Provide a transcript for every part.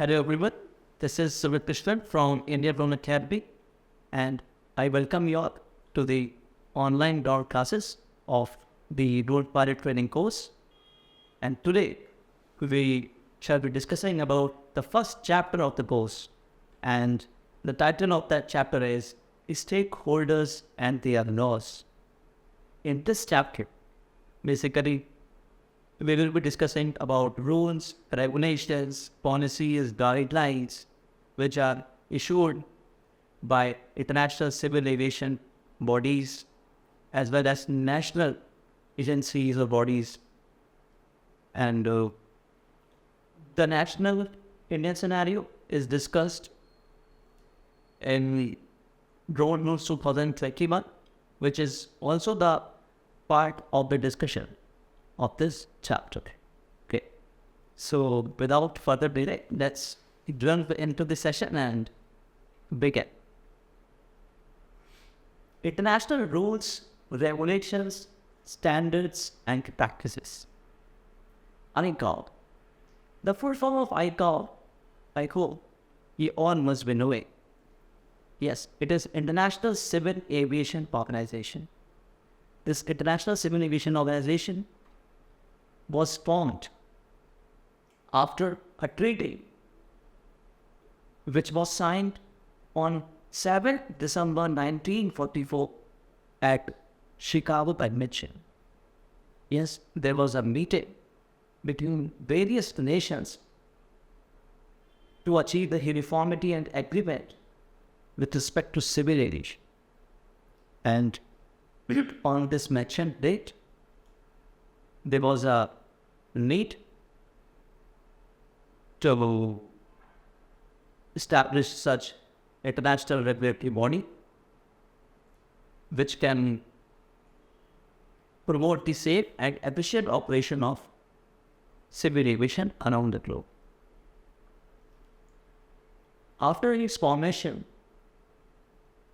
Hello everyone, this is Sumit Krishnan from India Drone Academy, and I welcome you all to the online drone classes of the drone pilot training course. And today we shall be discussing about the first chapter of the course, and the title of that chapter is Stakeholders and Their Laws. In this chapter, basically, we will be discussing about rules, regulations, policies, guidelines, which are issued by international civil aviation bodies as well as national agencies or bodies. And the national Indian scenario is discussed in Drone Rules 2021, which is also the part of the discussion of this chapter. Okay, so without further delay, let's jump into the session and begin. International rules, regulations, standards, and practices. ICAO. The full form of ICAO, you all must be knowing. Yes, it is International Civil Aviation Organization. This International Civil Aviation Organization was formed after a treaty which was signed on 7th December 1944 at Chicago Convention. Yes, there was a meeting between various nations to achieve the uniformity and agreement with respect to civil aviation. And on this mentioned date, there was a need to establish such international regulatory body which can promote the safe and efficient operation of civil aviation around the globe. After its formation,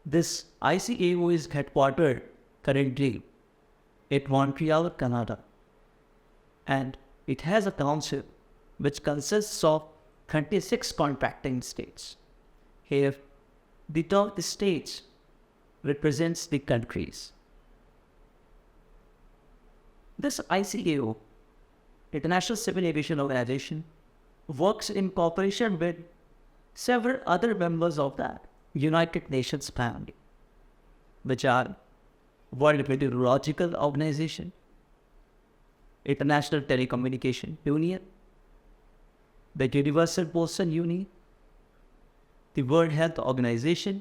this ICAO is headquartered currently at Montreal, Canada, and it has a council which consists of 36 contracting states. Here, the term states represents the countries. This ICAO, International Civil Aviation Organization, works in cooperation with several other members of the United Nations family, which are World Meteorological Organization, International Telecommunication Union, the Universal Postal Union, the World Health Organization,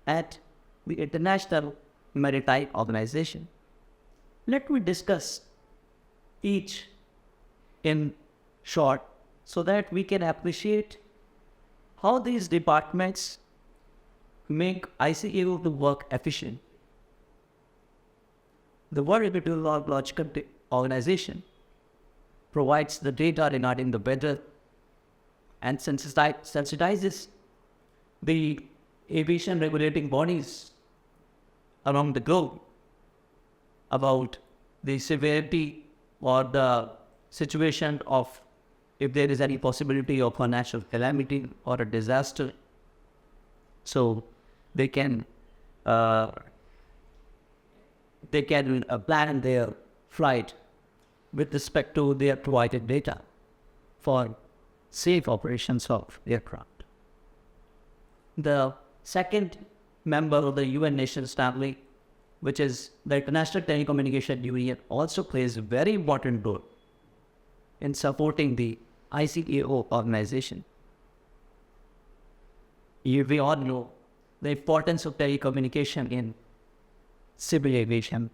and the International Maritime Organization. Let me discuss each in short so that we can appreciate how these departments make ICAO to work efficient. The World Meteorological Organization provides the data regarding the weather and sensitizes the aviation regulating bodies around the globe about the severity or the situation of if there is any possibility of a natural calamity or a disaster. So they can plan their flight with respect to their provided data for safe operations of aircraft. The second member of the UN Nations family, which is the International Telecommunication Union, also plays a very important role in supporting the ICAO organization. We all know the importance of telecommunication in civil aviation,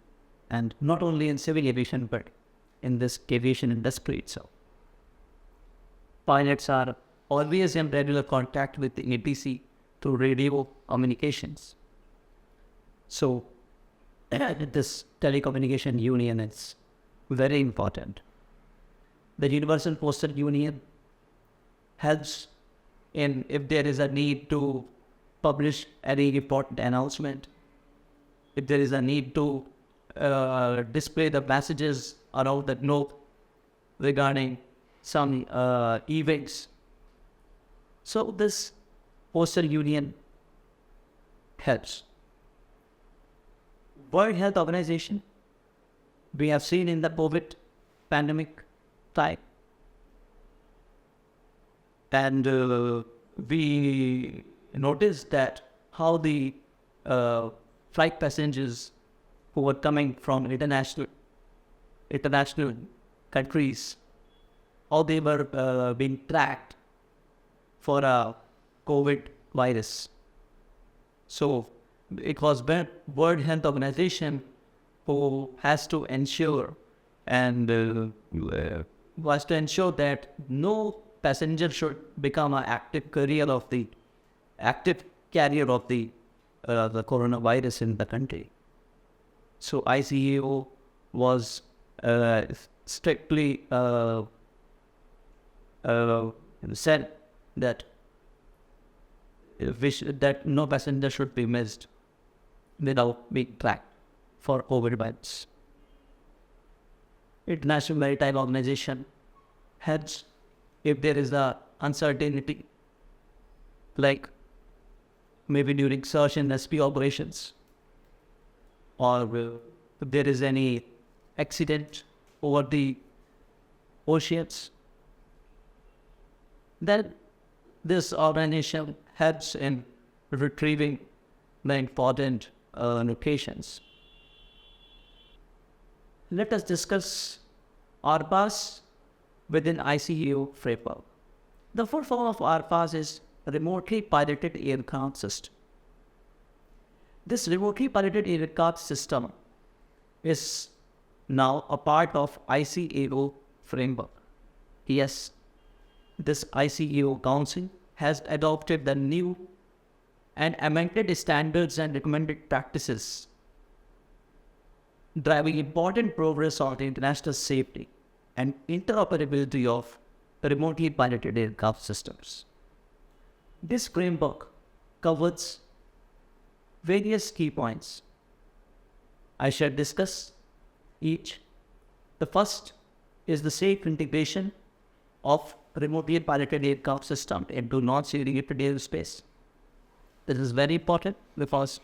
and not only in civil aviation, but in this aviation industry itself. Pilots are always in regular contact with the ATC through radio communications. So, this telecommunication union is very important. The Universal Postal Union helps in if there is a need to publish any important announcement, if there is a need to display the messages around the globe regarding some events So this postal union helps. World Health Organization, we have seen in the COVID pandemic time, and we noticed that how the flight passengers who were coming from international countries, how they were being tracked for a COVID virus. So it was World Health Organization who has to ensure and was to ensure that no passenger should become an active carrier of the coronavirus in the country. So ICAO was strictly said that that no passenger should be missed without being tracked for COVID virus. International Maritime Organization helps if there is a uncertainty, like maybe during search and rescue operations, or if there is any accident over the oceans, then this organization helps in retrieving the important locations. Let us discuss RPAS within ICAO framework. The full form of RPAS is Remotely Piloted Aircraft System. This remotely piloted aircraft system is now a part of ICAO framework. Yes, this ICAO Council has adopted the new and amended standards and recommended practices, driving important progress on the international safety and interoperability of remotely piloted aircraft systems. This framework covers various key points. I shall discuss each. The first is the safe integration of remotely piloted aircraft system into non-segregated airspace. This is very important because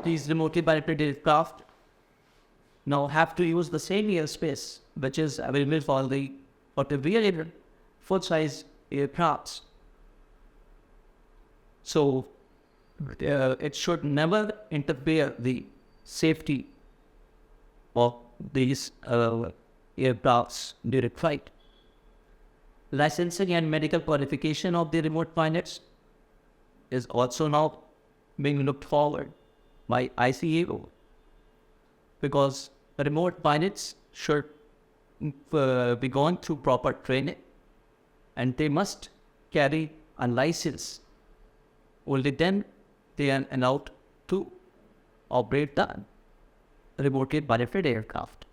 these remotely piloted aircraft now have to use the same airspace which is available for the real full-size aircrafts. So it should never interfere the safety of these aircrafts during flight. Licensing and medical qualification of the remote pilots is also now being looked forward by ICAO, because remote pilots should be gone through proper training and they must carry a license. Only then they are allowed to operate the remotely piloted aircraft.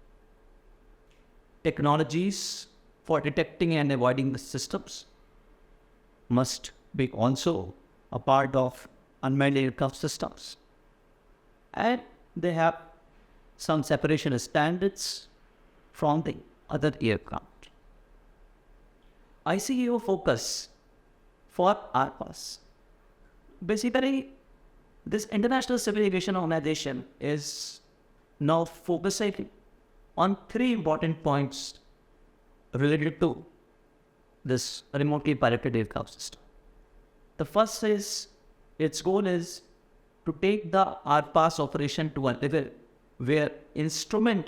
Technologies for detecting and avoiding the systems must be also a part of unmanned aircraft systems. And they have some separation standards from the other aircraft. ICAO focus for RPAS. Basically, this International Civil Aviation Organization is now focusing on three important points related to this remotely piloted aircraft system. The first is, its goal is to take the RPAS operation to a level where international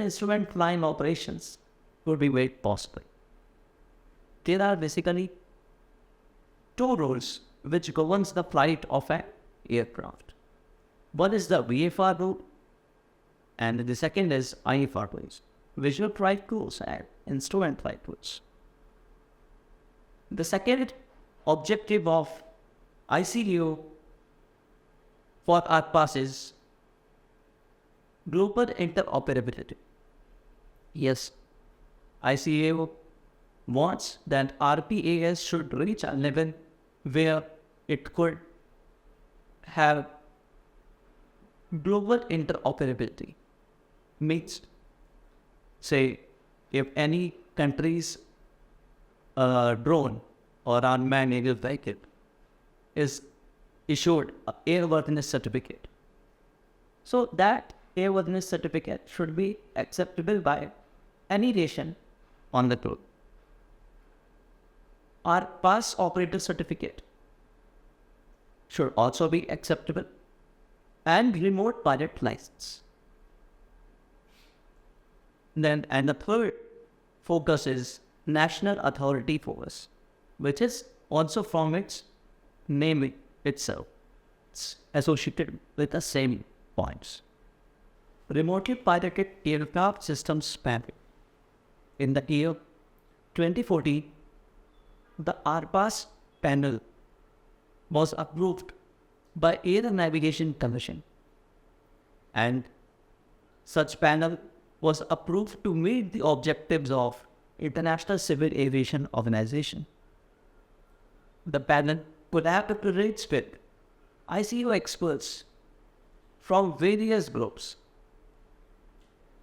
instrument flying operations would be made possible. There are basically two rules which governs the flight of an aircraft. One is the VFR rule and the second is IFR rules, visual flight rules and instrument flight rules. The second objective of ICAO for RPAS is global interoperability. Yes, ICAO wants that RPAS should reach a level where it could have global interoperability. Means, say, if any countries a drone or unmanned aerial vehicle is issued an airworthiness certificate. So that airworthiness certificate should be acceptable by any nation on the globe. Our pass operator certificate should also be acceptable, and remote pilot license. Then, and the third focus is national authority focus, which is also from its name itself. It's associated with the same points. Remotely piloted aircraft systems panel. In the year 2014, the RPAS panel was approved by Air Navigation Commission, and such panel was approved to meet the objectives of International Civil Aviation Organization. The panel collaborates with ICAO experts from various groups.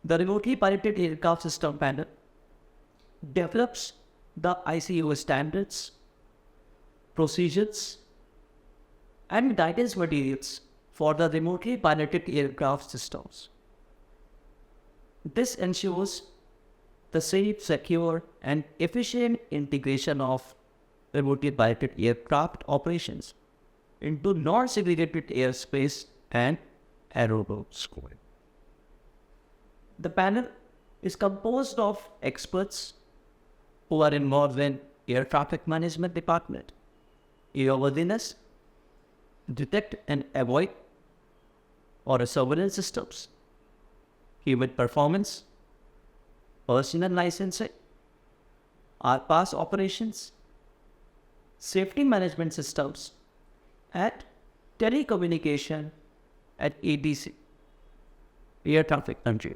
The remotely piloted aircraft system panel develops the ICAO standards, procedures, and guidance materials for the remotely piloted aircraft systems. This ensures the safe, secure, and efficient integration of remotely piloted aircraft operations into non-segregated airspace and aerodromes. The panel is composed of experts who are involved in air traffic management department, airworthiness, detect and avoid or surveillance systems, human performance, personal licensing, RPAS operations, safety management systems, and telecommunication at ATC, air traffic control.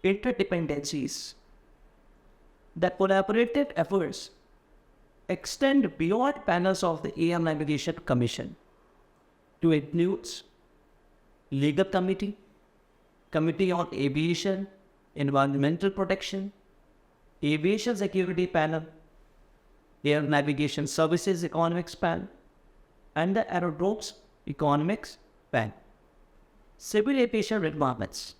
Interdependencies. The collaborative efforts extend beyond panels of the Air Navigation Commission to include Legal Committee, Committee on Aviation, Environmental Protection, Aviation Security Panel, Air Navigation Services Economics Panel, and the Aerodromes Economics Panel. Civil Aviation Requirements.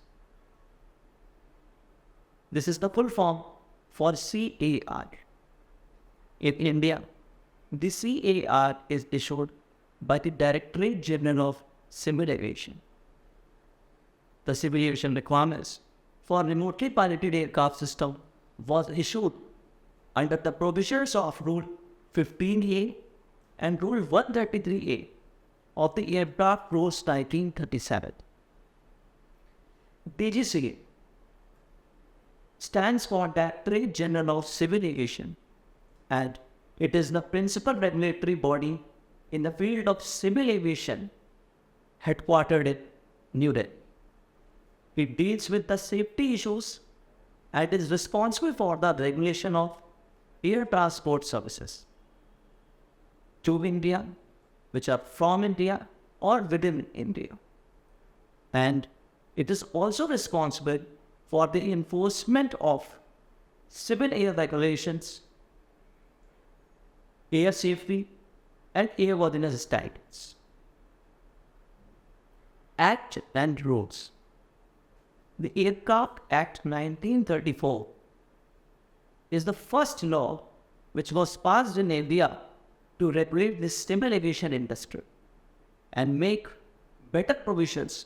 This is the full form for CAR. In India, the CAR is issued by the Directorate General of Civil Aviation. The civil aviation requirements for remotely piloted aircraft system was issued under the provisions of Rule 15A and Rule 133A of the Aircraft Rules 1937. DGCA stands for Directorate General of Civil Aviation, and it is the principal regulatory body in the field of civil aviation headquartered in New Delhi. It deals with the safety issues and is responsible for the regulation of air transport services to India, which are from India or within India. And it is also responsible for the enforcement of civil air regulations, air safety, and airworthiness standards. Act and rules. The Aircraft Act 1934 is the first law which was passed in India to regulate the civil aviation industry and make better provisions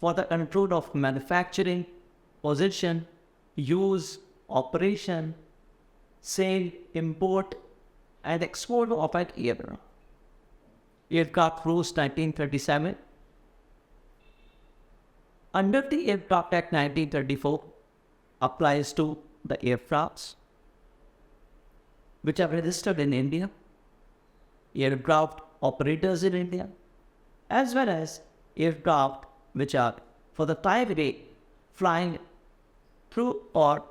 for the control of manufacturing, possession, use, operation, sale, import, and export of an aircraft. Aircraft Rules 1937. Under the Aircraft Act 1934 applies to the aircrafts which are registered in India, aircraft operators in India, as well as aircraft which are for the time being flying through or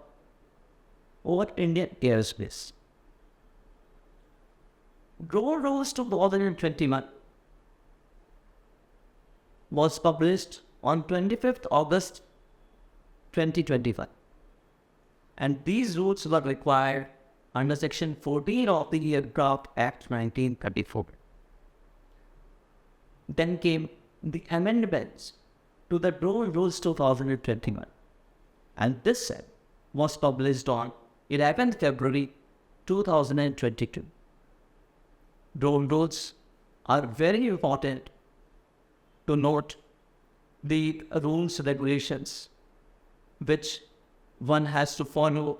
over Indian airspace. Drone Rules 2021 was published on 25th August 2021, And these rules were required under Section 14 of the Aircraft Act 1934. Then came the amendments to the Drone Rules 2021, and this set was published on 11th February 2022. Drone rules are very important to note the rules, regulations which one has to follow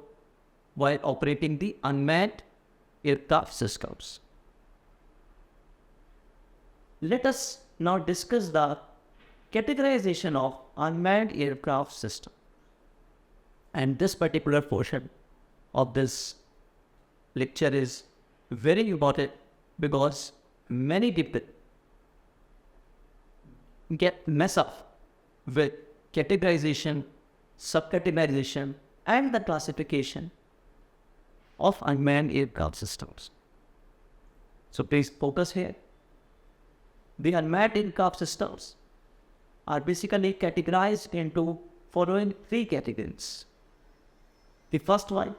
while operating the unmanned aircraft systems. Let us now discuss the categorization of unmanned aircraft system. And this particular portion of this lecture is very important because many people get messed up with categorization, subcategorization, and the classification of unmanned aircraft systems. So please focus here. The unmanned aircraft systems are basically categorized into following three categories. The first one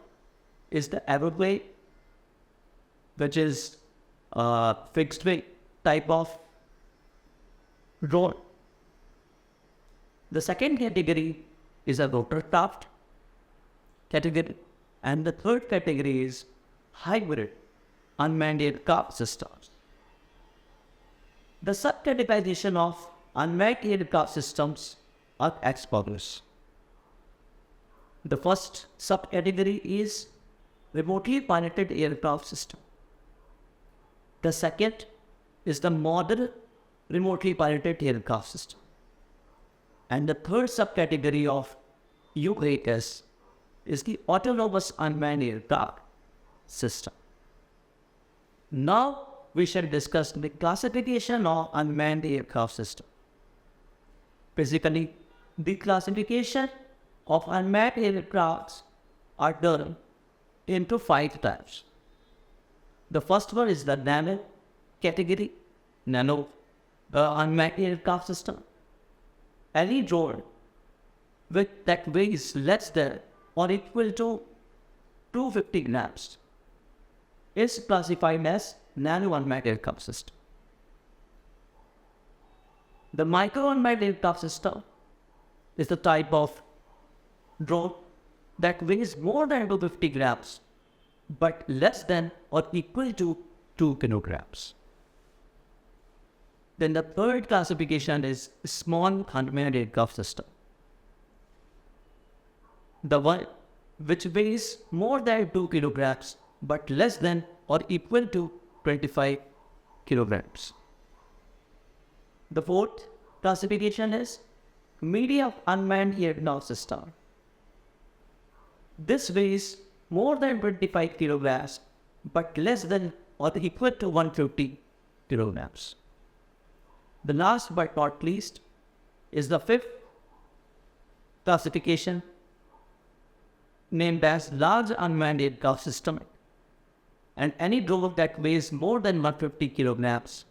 is the aeroplane, which is a fixed wing type of drone. The second category is a rotorcraft category, and the third category is hybrid unmanned aircraft systems. The subcategorization of unmanned aircraft systems are as follows. The first subcategory is remotely piloted aircraft system. The second is the modern remotely piloted aircraft system. And the third subcategory of UAS is the autonomous unmanned aircraft system. Now we shall discuss the classification of unmanned aircraft system. Basically, the classification of unmanned aircrafts are done into 5 types. The first one is the nano category, unmanned aircraft system. Any drone that weighs less than or equal to 250 grams is classified as nano unmanned aircraft system. The micro unmanned aircraft system is the type of drone that weighs more than 250 grams but less than or equal to 2 kilograms. Then the third classification is small unmanned aircraft system. The one which weighs more than 2 kilograms but less than or equal to 25 kilograms. The fourth classification is medium unmanned aircraft system. This weighs more than 25 kilograms but less than or equal to 150 kilograms. The last but not least is the fifth classification named as large unmanned aircraft system, and any drone that weighs more than 150 kilograms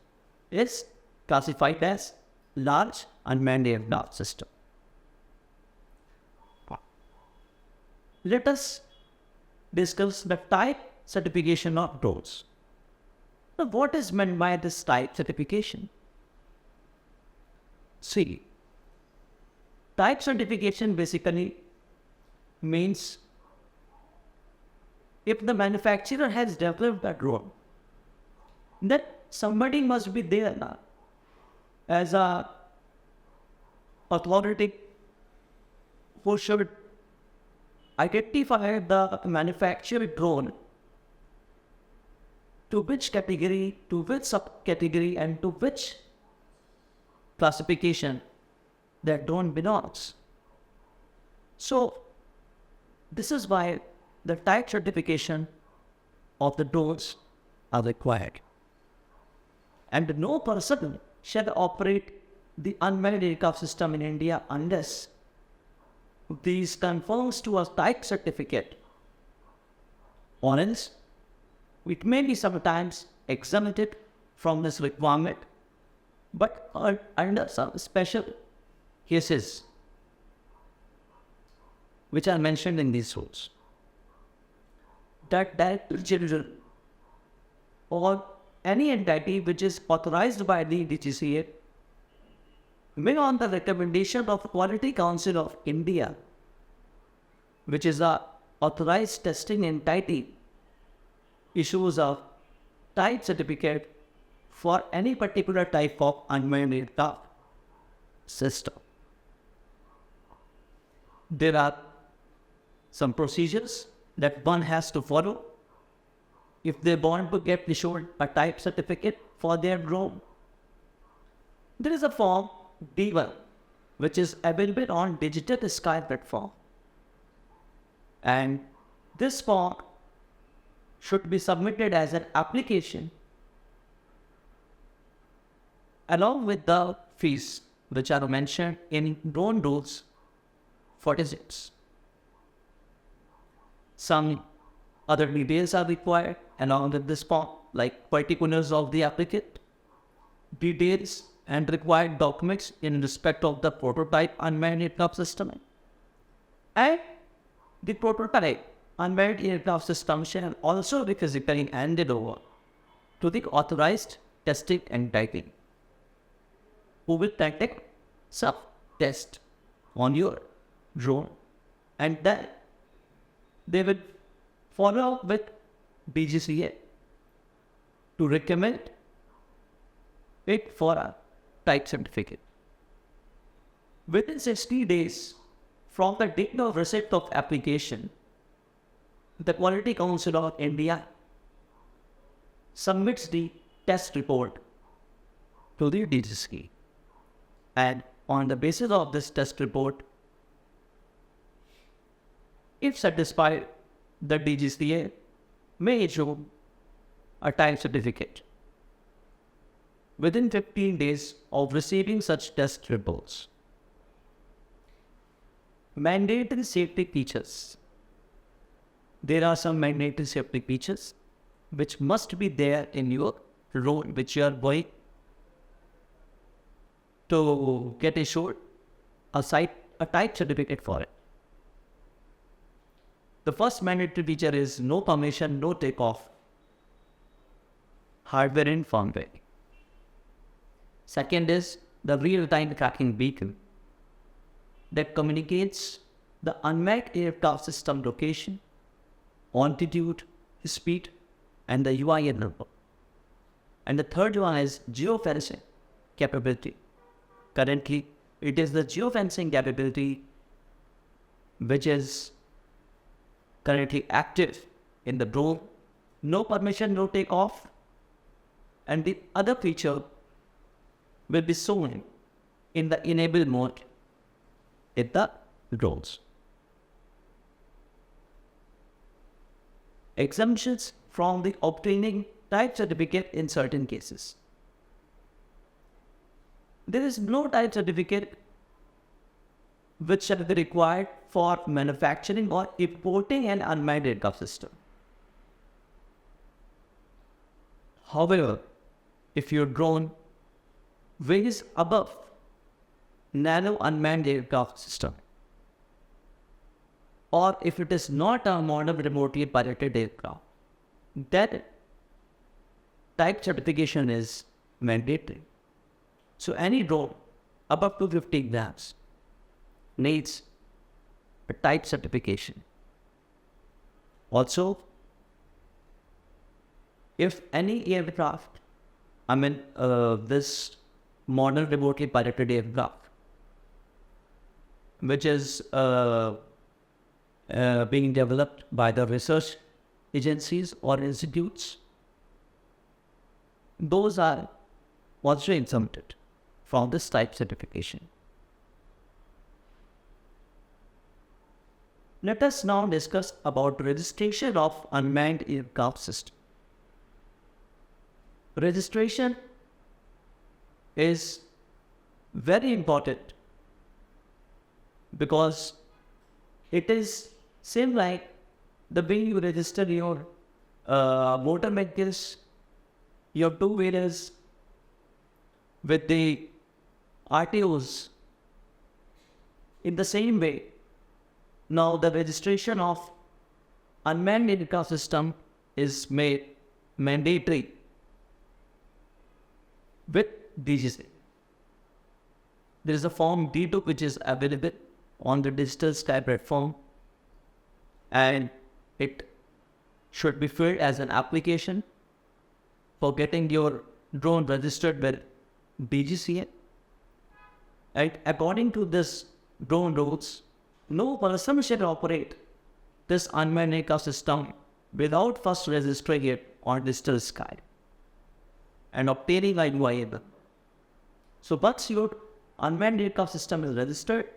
is classified as large unmanned aircraft system. Let us discuss the type certification of drones. Now, what is meant by this type certification? See, type certification basically means if the manufacturer has developed a drone, then somebody must be there now as a authority who should identify the manufactured drone to which category, to which subcategory, and to which classification that drone belongs. So, this is why the type certification of the drones are required. And no person shall operate the unmanned aircraft system in India unless these conforms to a type certificate, or else it may be sometimes exempted from this requirement, but under some special cases which are mentioned in these rules. that children or any entity which is authorized by the DGCA may, on the recommendation of Quality Council of India, which is a authorized testing entity, issues a type certificate for any particular type of unmanned aircraft system. There are some procedures that one has to follow if they want to get issued a type certificate for their drone. There is a form D1 which is available on Digital Sky platform, and this form should be submitted as an application along with the fees which are mentioned in Drone Rules 46. Some other details are required along with this form, like particulars of the applicant, details and required documents in respect of the prototype unmanned aircraft system, and the prototype unmanned aircraft system shall also be physically handed over to the authorized testing entity, who will conduct some test on your drone, and then they will follow up with DGCA to recommend it for a type certificate. Within 60 days from the date of receipt of application, the Quality Council of India submits the test report to the DGCA, and on the basis of this test report, if satisfied, the DGCA may issue a type certificate within 15 days of receiving such test reports. Mandatory safety features. There are some mandatory safety features which must be there in your drone which you are going to get issued a type certificate for it. The first mandatory feature is no permission, no takeoff, hardware and firmware. Second is the real-time tracking beacon that communicates the unmanned aircraft system location, altitude, speed, and the UIN number. And the third one is geofencing capability. Currently, it is the geofencing capability which is currently active in the drone. No permission, no takeoff, and the other feature will be shown in the enable mode in the drones. Exemptions from the obtaining type certificate in certain cases. There is no type certificate which shall be required for manufacturing or importing an unmanned aircraft system. However, if your drone weighs above nano unmanned aircraft system, or if it is not a modern remotely piloted aircraft, then type certification is mandatory. So any drone above 250 grams needs a type certification. Also, if any aircraft, this modern remotely piloted aircraft, which is being developed by the research agencies or institutes, those are also exempted from this type certification. Let us now discuss about registration of unmanned aircraft system. Registration is very important because it is same like the way you register your motor vehicles, your two-wheelers with the RTOs. In the same way, now the registration of unmanned aircraft system is made mandatory with DGC. There is a form D2 which is available on the Digital Sky platform, and it should be filled as an application for getting your drone registered with DGCA. And according to this drone rules, no person should operate this unmanned aircraft system without first registering it on Digital Sky and obtaining a UAM. So once your unmanned aircraft system is registered,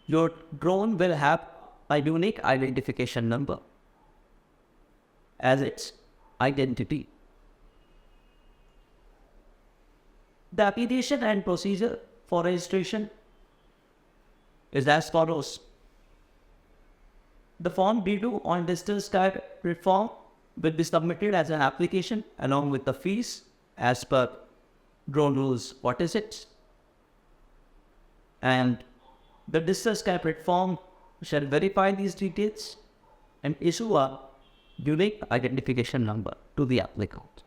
your drone will have a unique identification number as its identity. The application and procedure for registration is as follows. The Form D2 on Digital Sky platform will be submitted as an application along with the fees as per drone rules 46. And the Digital Sky platform shall verify these details and issue a unique identification number to the applicant.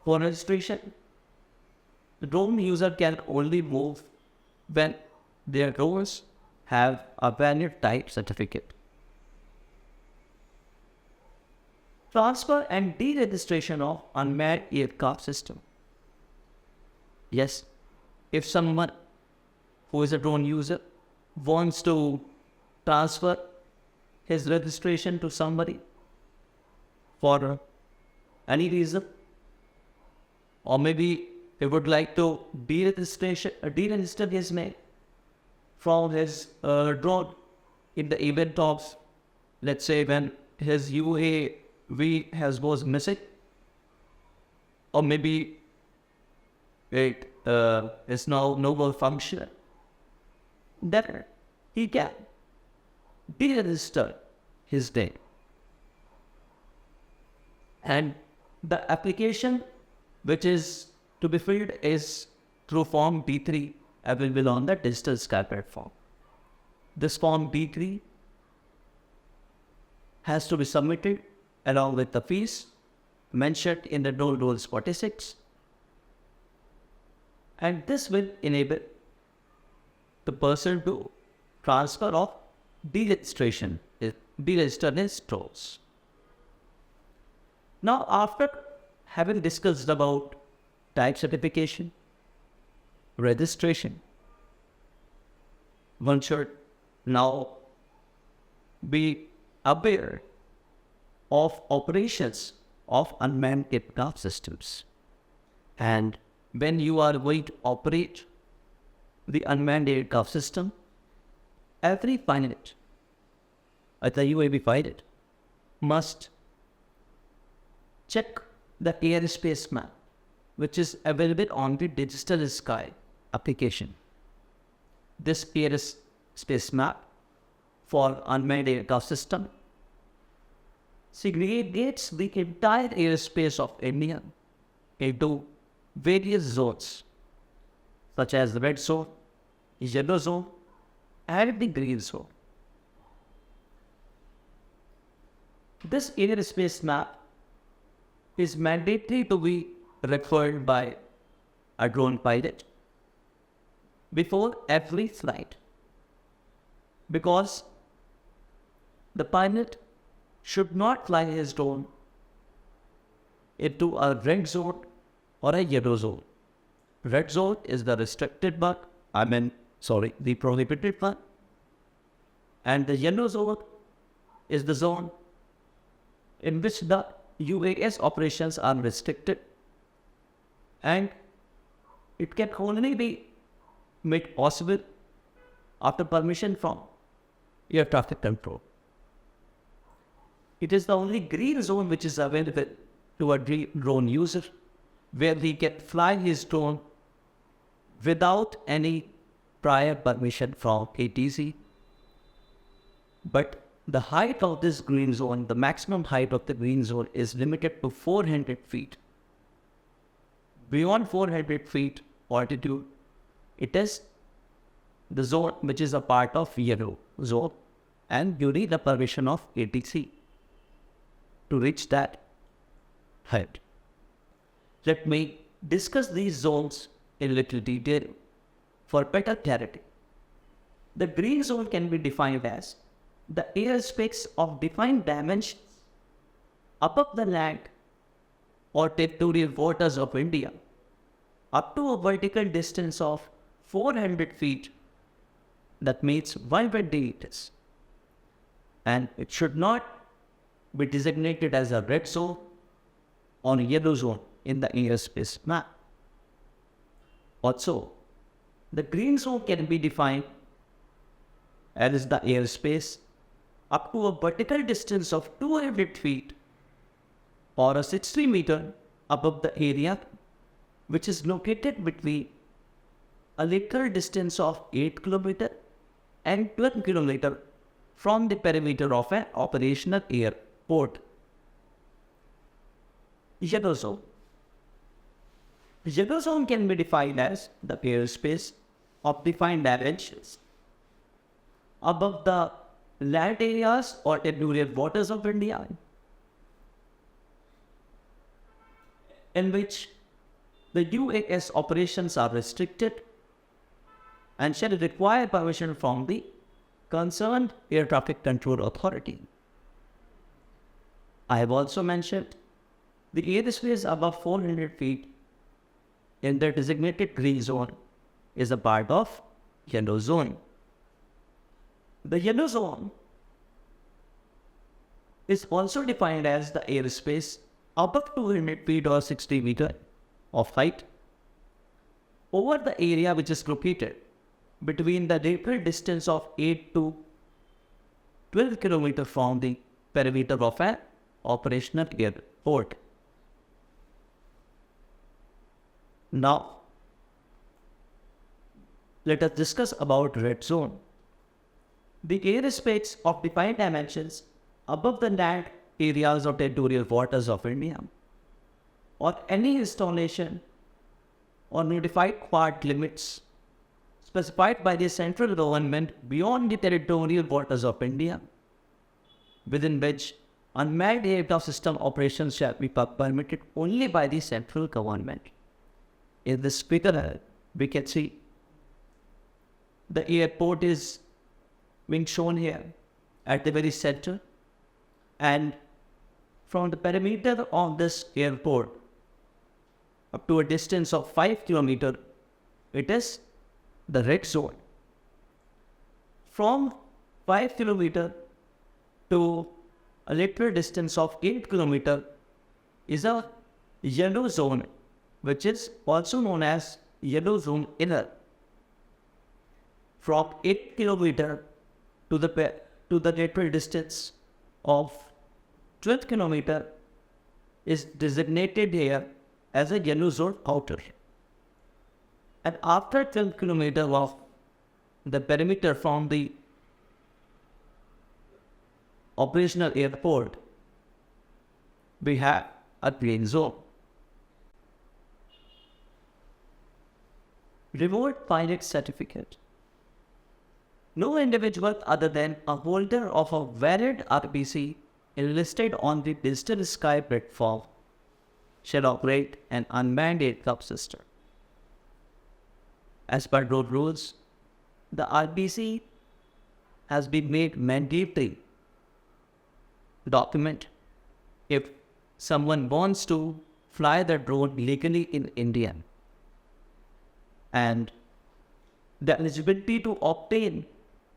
For registration, the drone user can only move when their drones have a valid type certificate. Transfer and deregistration of unmanned aircraft system. Yes, if someone who is a drone user wants to transfer his registration to somebody for any reason, or maybe he would like to deregister his name from his drone in the event of, let's say, when his UAV was missing, or maybe it is now no more functional, then he can deregister his name. And the application which is to be filled is through Form D3 available on the Digital Sky platform. This Form D3 has to be submitted along with the fees mentioned in the Drone Rules 46, and this will enable the person to transfer of deregistration, deregister his drones. Now, after having discussed about type certification, registration, one should now be aware of operations of unmanned aircraft systems. And when you are going to operate the unmanned aircraft system, every pilot, the UAV pilot, must check the airspace map which is available on the Digital Sky application. This airspace map for unmanned aircraft system segregates the entire airspace of India into various zones such as the red zone, yellow zone, and the green zone. This airspace map is mandatory to be referred by a drone pilot before every flight, because the pilot should not fly his drone into a red zone or a yellow zone. Red zone is the restricted one, the prohibited one, and the yellow zone is the zone in which the UAS operations are restricted, and it can only be made possible after permission from air traffic control. It is the only green zone which is available to a drone user, where he can fly his drone without any prior permission from ATC. But the height of this green zone, the maximum height of the green zone, is limited to 400 feet. Beyond 400 feet altitude, it is the zone which is a part of yellow zone, and you need the permission of ATC to reach that height. Let me discuss these zones in little detail for better clarity. The green zone can be defined as the airspace of defined dimensions above the land or territorial waters of India up to a vertical distance of 400 feet, that means 120 meters. And it should not be designated as a red zone or yellow zone in the airspace map. Also, the green zone can be defined as the airspace up to a vertical distance of 200 feet or a 60 meter above the area which is located between a lateral distance of 8 km and 12 km from the perimeter of an operational airport. Yellow zone. Yellow zone can be defined as the airspace of defined dimensions above the land areas or territorial waters of India in which the UAS operations are restricted and shall require permission from the concerned air traffic control authority. I have also mentioned the airspace above 400 feet in the designated green zone is a part of yellow zone. The yellow zone is also defined as the airspace above 200 feet or 60 meters of height over the area which is located between the lateral distance of 8 to 12 km from the perimeter of an operational airport. Now, let us discuss about red zone. The airspace of defined dimensions above the land areas or territorial waters of India or any installation or notified quad limits specified by the central government beyond the territorial waters of India, within which unmanned aircraft system operations shall be permitted only by the central government. In this figure, we can see the airport is being shown here at the very center, and from the perimeter of this airport up to a distance of 5 km, it is the red zone. From 5 km to a lateral distance of 8 km is a yellow zone, which is also known as yellow zone inner. From 8 km to the lateral distance of 12 km is designated here as a yellow zone outer. And after 12 km of the perimeter from the operational airport, we have a green zone. Remote pilot certificate. No individual other than a holder of a valid RPC enlisted on the Digital Sky platform shall operate an unmanned aircraft system. As per road rules, the RPC has been made mandatory document if someone wants to fly the drone legally in India. And the eligibility to obtain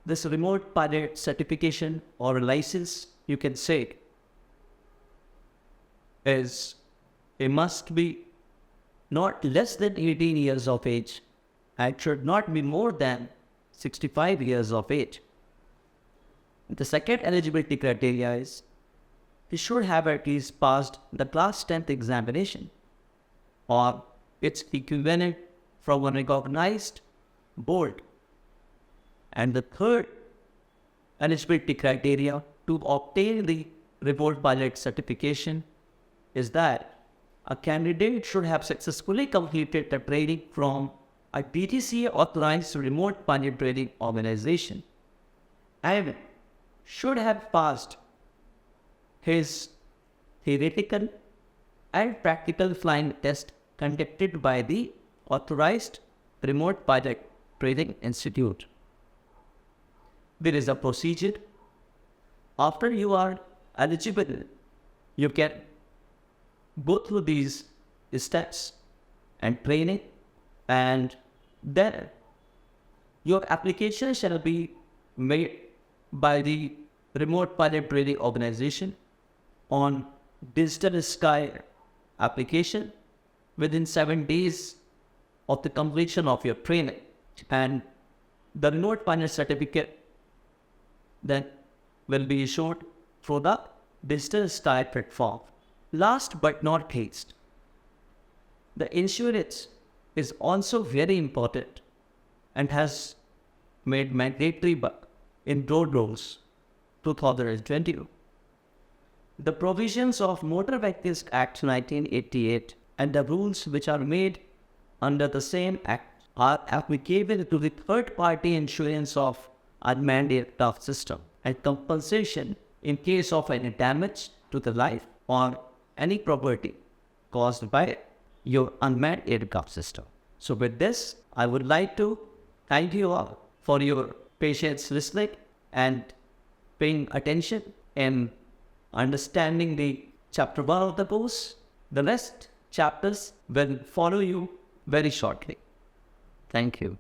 this remote pilot certification or license, you can say, is it must be not less than 18 years of age and should not be more than 65 years of age. The second eligibility criteria is he should have at least passed the class 10th examination or its equivalent from a recognized board. And the third eligibility criteria to obtain the remote pilot certification is that a candidate should have successfully completed the training from a DGCA authorized remote pilot training organization and should have passed his theoretical and practical flying test conducted by the authorized remote pilot training institute. There is a procedure. After you are eligible, you can go through these steps and training, and then your application shall be made by the remote pilot training organization on Digital Sky application within 7 days of the completion of your training, and the remote pilot certificate then will be issued through the Digital Sky platform. Last but not least, the insurance is also very important and has made mandatory in road rules 2020. The provisions of Motor Vehicles Act 1988 and the rules which are made under the same act are applicable to the third-party insurance of unmanned aircraft system and compensation in case of any damage to the life or any property caused by your unmanned aircraft system. So with this, I would like to thank you all for your patience listening and paying attention in understanding the chapter 1 of the course. The rest chapters will follow you very shortly. Thank you.